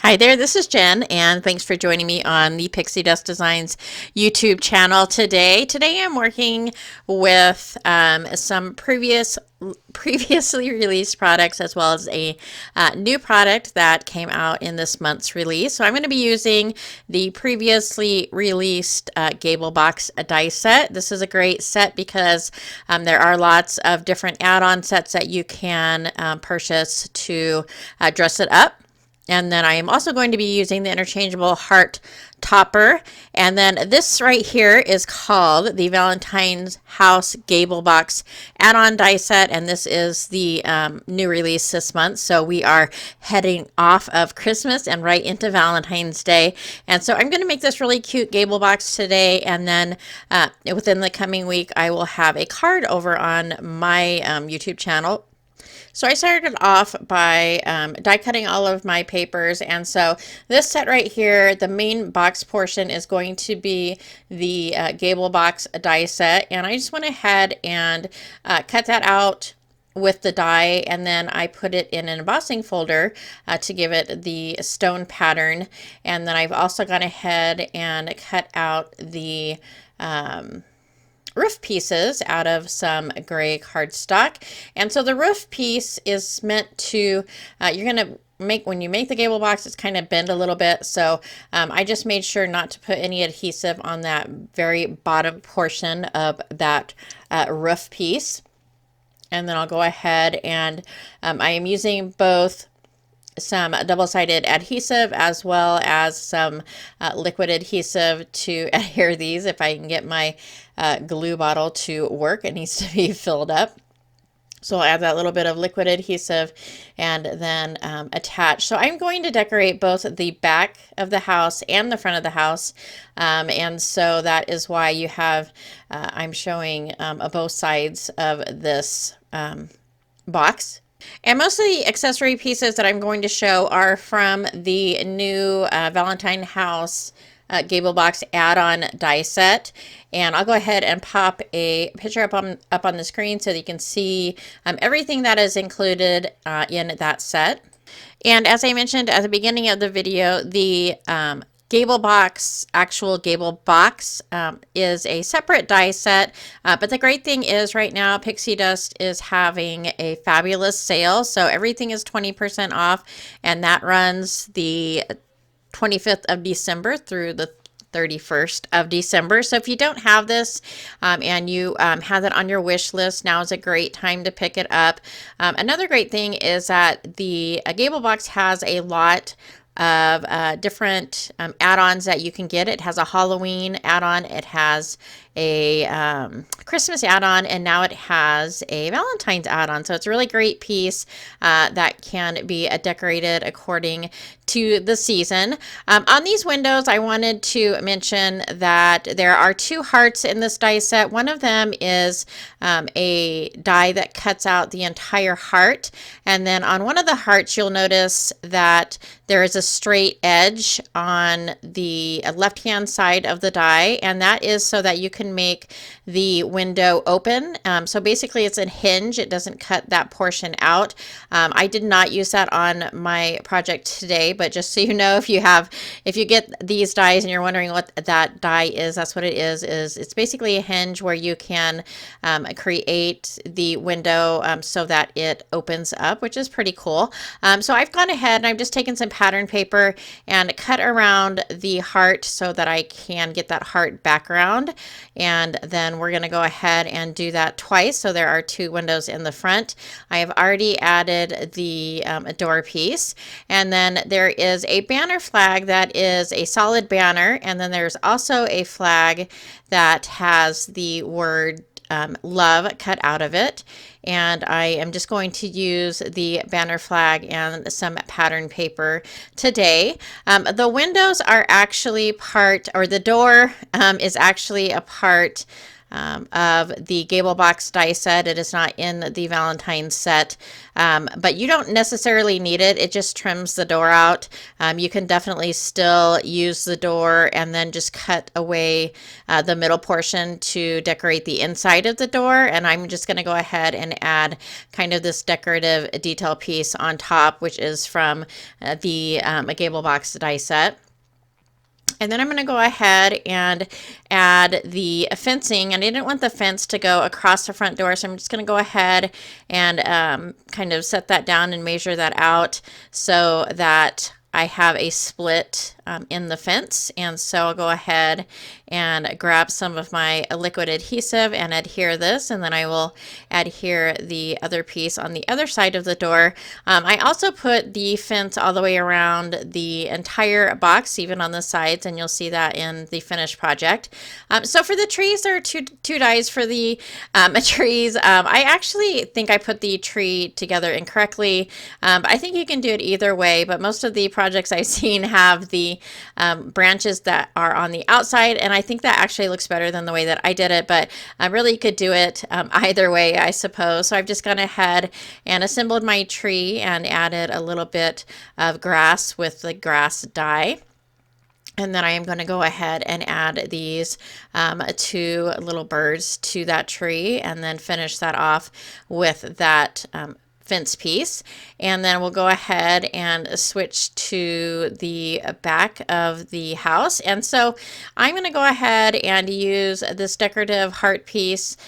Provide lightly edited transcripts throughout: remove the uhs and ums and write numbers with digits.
Hi there, this is Jen, and thanks for joining me on the Pixie Dust Designs YouTube channel today. Today I'm working with some previously released products as well as a new product that came out in this month's release. So I'm going to be using the previously released Gable Box die set. This is a great set because there are lots of different add-on sets that you can purchase to dress it up. And then I am also going to be using the interchangeable heart topper. And then this right here is called the Valentine's House Gable Box add-on die set. And this is the new release this month. So we are heading off of Christmas and right into Valentine's Day. And so I'm going to make this really cute Gable Box today. And then within the coming week, I will have a card over on my YouTube channel. So I started off by die cutting all of my papers, and so this set right here, the main box portion is going to be the Gable Box die set, and I just went ahead and cut that out with the die, and then I put it in an embossing folder to give it the stone pattern. And then I've also gone ahead and cut out the roof pieces out of some gray cardstock. And so the roof piece is meant to, you're going to make, when you make the Gable Box, it's kind of bend a little bit. So I just made sure not to put any adhesive on that very bottom portion of that roof piece. And then I'll go ahead and I am using both some double-sided adhesive as well as some liquid adhesive to adhere these. If I can get my glue bottle to work, it needs to be filled up. So I'll add that little bit of liquid adhesive and then attach. So I'm going to decorate both the back of the house and the front of the house. And so that is why you have, I'm showing both sides of this box. And most of the accessory pieces that I'm going to show are from the new Valentine House Gable Box add-on die set. And I'll go ahead and pop a picture up on the screen so that you can see everything that is included in that set. And as I mentioned at the beginning of the video, the Gable Box, actual Gable Box, is a separate die set, but the great thing is right now Pixie Dust is having a fabulous sale, so everything is 20% off, and that runs the 25th of December through the 31st of December. So if you don't have this and you have it on your wish list, now is a great time to pick it up. Another great thing is that the Gable Box has a lot of different add-ons that you can get. It has a Halloween add-on, it has a Christmas add-on, and now it has a Valentine's add-on. So it's a really great piece that can be decorated according to the season. On these windows, I wanted to mention that there are two hearts in this die set. One of them is a die that cuts out the entire heart, and then on one of the hearts you'll notice that there is a straight edge on the left-hand side of the die, and that is so that you can make the window open. So basically it's a hinge. It doesn't cut that portion out. I did not use that on my project today, but just so you know, if you get these dies and you're wondering what that die is, that's what it is it's basically a hinge where you can create the window so that it opens up, which is pretty cool. So I've gone ahead and I've just taken some pattern paper and cut around the heart so that I can get that heart background. And then we're going to go ahead and do that twice. So there are two windows in the front. I have already added the door piece. And then there is a banner flag that is a solid banner. And then there's also a flag that has the word love cut out of it. And I am just going to use the banner flag and some pattern paper today. The windows are actually part, or the door is actually a part of the Gable Box die set. It is not in the Valentine set, but you don't necessarily need it. It just trims the door out. You can definitely still use the door and then just cut away the middle portion to decorate the inside of the door. And I'm just going to go ahead and add kind of this decorative detail piece on top, which is from the Gable Box die set. And then I'm going to go ahead and add the fencing, and I didn't want the fence to go across the front door, so I'm just going to go ahead and kind of set that down and measure that out so that I have a split in the fence. And so I'll go ahead and grab some of my liquid adhesive and adhere this, and then I will adhere the other piece on the other side of the door. I also put the fence all the way around the entire box, even on the sides, and you'll see that in the finished project. So for the trees, there are two dies for the trees. I actually think I put the tree together incorrectly, but I think you can do it either way. But most of the projects I've seen have the branches that are on the outside, and I think that actually looks better than the way that I did it, but really you could do it either way, I suppose. So I've just gone ahead and assembled my tree and added a little bit of grass with the grass die. And then I am going to go ahead and add these two little birds to that tree, and then finish that off with that fence piece. And then we'll go ahead and switch to the back of the house. And so I'm going to go ahead and use this decorative heart piece.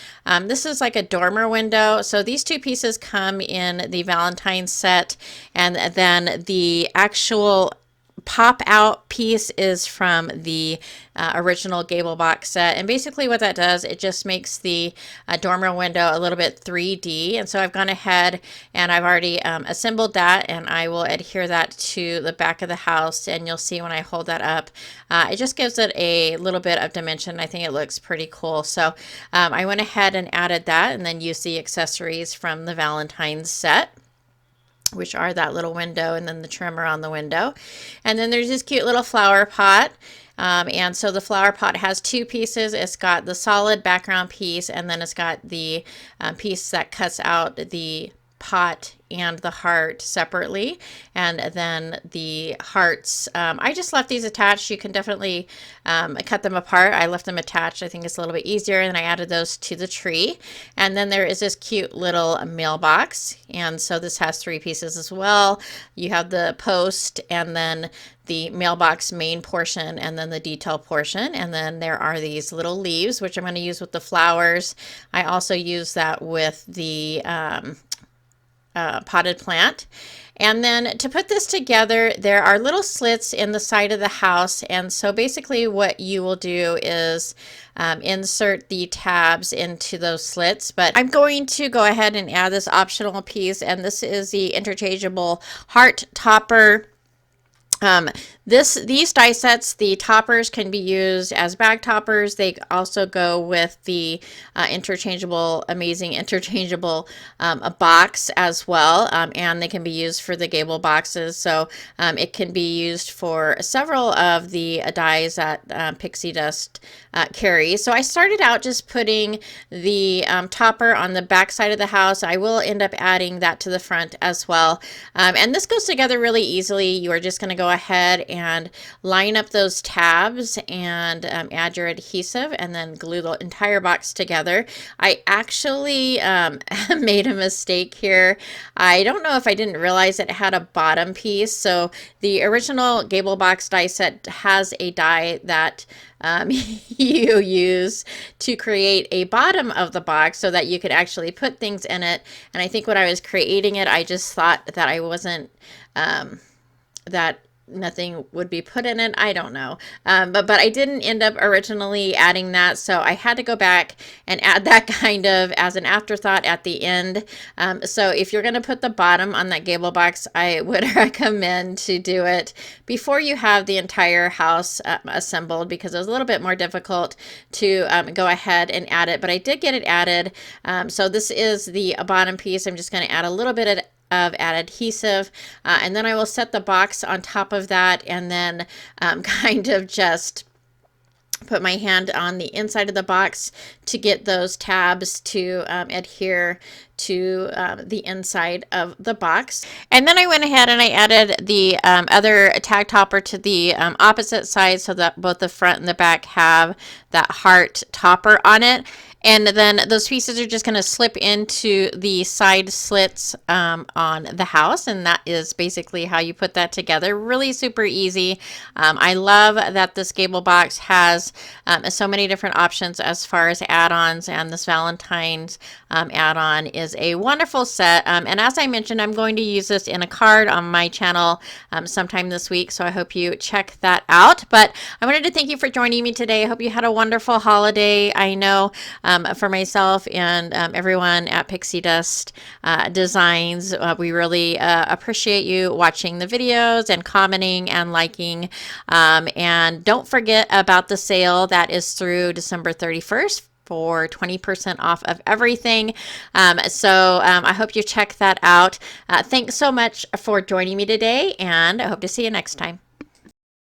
This is like a dormer window. So these two pieces come in the Valentine set, and then the actual pop out piece is from the original Gable Box set. And basically what that does, it just makes the dormer window a little bit 3D. And so I've gone ahead and I've already assembled that, and I will adhere that to the back of the house. And you'll see when I hold that up, it just gives it a little bit of dimension. I think it looks pretty cool. So I went ahead and added that, and then used the accessories from the Valentine set, which are that little window and then the trimmer on the window. And then there's this cute little flower pot. And so the flower pot has two pieces. It's got the solid background piece, and then it's got the piece that cuts out the pot and the heart separately. And then the hearts, I just left these attached. You can definitely cut them apart. I left them attached. I think it's a little bit easier, and I added those to the tree. And then there is this cute little mailbox, and so this has three pieces as well. You have the post, and then the mailbox main portion, and then the detail portion. And then there are these little leaves, which I'm going to use with the flowers. I also use that with the potted plant. And then to put this together, there are little slits in the side of the house. And so basically what you will do is insert the tabs into those slits. But I'm going to go ahead and add this optional piece, and this is the interchangeable heart topper. These die sets, the toppers can be used as bag toppers. They also go with the amazing interchangeable box as well, and they can be used for the Gable boxes. So it can be used for several of the dies that Pixi Dust carries. So I started out just putting the topper on the back side of the house. I will end up adding that to the front as well. And this goes together really easily. You are just going to go ahead and line up those tabs and add your adhesive, and then glue the entire box together. I actually made a mistake here. I don't know if I didn't realize it had a bottom piece. So the original Gable Box die set has a die that you use to create a bottom of the box so that you could actually put things in it. And I think when I was creating it, I just thought that I wasn't, that nothing would be put in it. I don't know. But I didn't end up originally adding that. So I had to go back and add that kind of as an afterthought at the end. So if you're going to put the bottom on that Gable Box, I would recommend to do it before you have the entire house assembled, because it was a little bit more difficult to go ahead and add it. But I did get it added. So this is the bottom piece. I'm just going to add a little bit of add adhesive, and then I will set the box on top of that, and then kind of just put my hand on the inside of the box to get those tabs to adhere to the inside of the box. And then I went ahead and I added the other tag topper to the opposite side so that both the front and the back have that heart topper on it. And then those pieces are just going to slip into the side slits on the house. And that is basically how you put that together. Really super easy. I love that this Gable Box has so many different options as far as add-ons, and this Valentine's add-on is a wonderful set. And as I mentioned, I'm going to use this in a card on my channel sometime this week. So I hope you check that out. But I wanted to thank you for joining me today. I hope you had a wonderful holiday. I know for myself and everyone at Pixie Dust Designs, we really appreciate you watching the videos and commenting and liking. And don't forget about the sale that is through December 31st for 20% off of everything. So I hope you check that out. Thanks so much for joining me today, and I hope to see you next time.